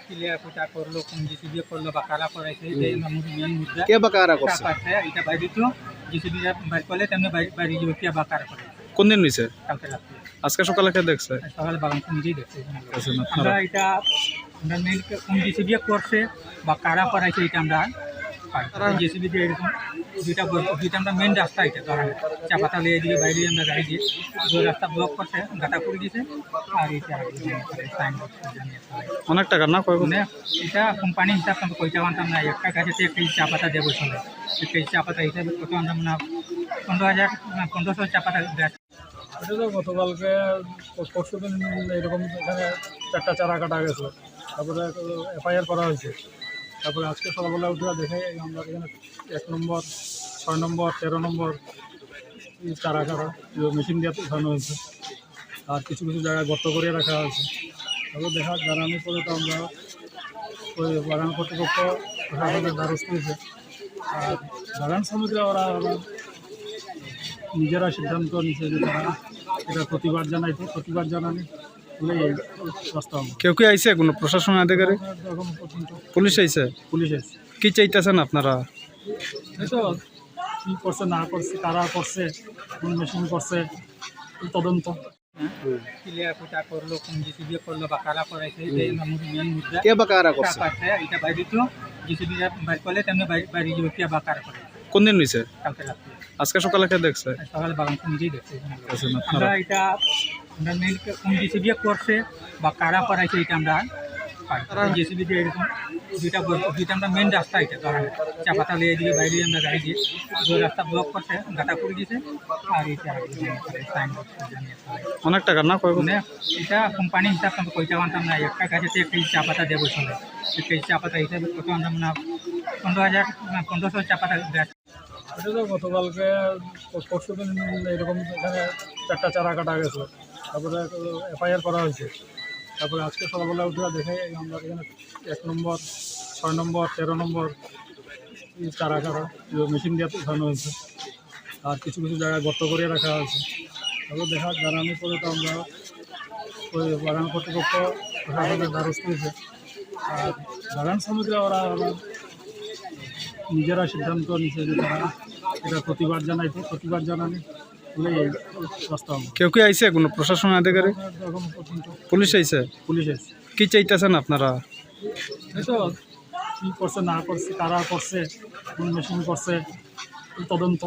Clear কোটা করলো, কোন JCB করলো বা কারা করাইছে, এই মেন মুদ্রা কে বা কারা করছে? এটা বাইরে তো জিসিবি বাইর করলে তেমনি বাইরে যাবে কে বা কারা করে। কোন দিন হইছে? কালকে রাত্রে আজকে সকালে কে দেখছে? সকালে বাগান নিজেই দেখছে। আচ্ছা, আমরা এটা আমরা মেন কোন জিসিবি করছে বা কারা করাইছে এটা আমরা জিসিবি দিয়ে এরকম দুইটা আমরা মেন রাস্তা এটা ধরেন চাপাতা লিয়ে দিয়ে বাইরে আমরা গাড়ি দিয়ে দুই রাস্তা ব্লক করছে, গাটা করে দিয়েছে। আর এটা সাইনবোর্ড অনেক টাকা না কয়? মানে এটা কোম্পানি হিসাব আমরা কইটা আনতাম না, একটা কাজেতে একটা চা পাতা দেবো চলে, একটা চা পাতা হিসাবে কত আনতাম না, 15,000 চা পাতা দেয়। এটা তো গতকালকে পরশু দিন এরকম এখানে 4টা চারা কাটা গেছে, তারপরে এফআইআর করা হয়েছে। তারপরে আজকে সকালবেলা উঠে দেখে আমরা এখানে 1 নম্বর, 6 নম্বর, 13 নম্বর চারা কাটা মেশিন দিয়ে উঠানো হয়েছে। আর কিছু কিছু জায়গায় গর্ত করে রাখা হয়েছে। তারপর দেখা জানানোর পরে তো আমরা ওই বাগান কর্তৃপক্ষ প্রশাসনের দ্বারস্থ হয়েছে। আর বাগান শ্রমিকরা ওরা নিজেরা সিদ্ধান্ত নিচ্ছে যে তারা এটা প্রতিবাদ জানানি বলে এই রাস্তা হবে। কেউ কি আইছে? কোনো প্রশাসন আধিকারিক? এখন পর্যন্ত পুলিশ আইছে? পুলিশ এসেছে। কি চাইতেছেন আপনারা? এই তো কী করছে না করছে, কারা করছে, কোন মেশিন করছে, এই তদন্ত। ক্লিয়ার কোটা করলো, কোন জিসিবি করলো বা কারা করাইছে, এই মেন মুদ্রা কে বা কারা করছে? এটা বাইরে তো জিসিবি বাইর করলে তেমনি বাইরে যাবে কে বা কারা করে। কোন দিন হইছে? কালকে রাত্রে আজকে সকালে কে দেখছে? সকালে বাগান নিজেই দেখছে। আচ্ছা, আমরা এটা আমরা মেন কোন জিসিবি করছে বা কারা করাইছে এটা আমরা জিসিবি দিয়ে এরকম দুইটা আমরা মেন রাস্তা এটা ধরেন চাপাতা লিয়ে দিয়ে বাইরে আমরা গাড়ি দিয়ে দুই রাস্তা ব্লক করছে, গাটা করে দিয়েছে। আর এটা সাইনবোর্ড অনেক টাকা না কয়? মানে এটা কোম্পানি হিসাব আমরা কইটা আনতাম না, একটা কাজেতে একটা চা পাতা দেবো চলে, একটা চা পাতা হিসাবে কত আনতাম না, 15,000 চা পাতা দেয়। এটা তো গতকালকে পরশু দিন এরকম এখানে 4টা চারা কাটা গেছে, তারপরে এফআইআর করা হয়েছে। তারপরে আজকে সকালবেলা উঠে দেখে আমরা এখানে 1 নম্বর, 6 নম্বর, 13 নম্বর চারা কাটা মেশিন দিয়ে উঠানো হয়েছে। আর কিছু কিছু জায়গায় গর্ত করে রাখা হয়েছে। তারপর দেখা জানানোর পরে তো আমরা ওই বাগান কর্তৃপক্ষ প্রশাসনের দ্বারস্থ হয়েছে। আর বাগান শ্রমিকরা ওরা নিজেরা সিদ্ধান্ত নিচ্ছে যে তারা এটা প্রতিবাদ জানানি বলে এই রাস্তা হবে। কেউ কি আইছে? কোনো প্রশাসন আধিকারিক? এখন পর্যন্ত পুলিশ আইছে? পুলিশ এসেছে। কি চাইতেছেন আপনারা? এই তো কী করছে না করছে, কারা করছে, কোন মেশিন করছে, এই তদন্ত।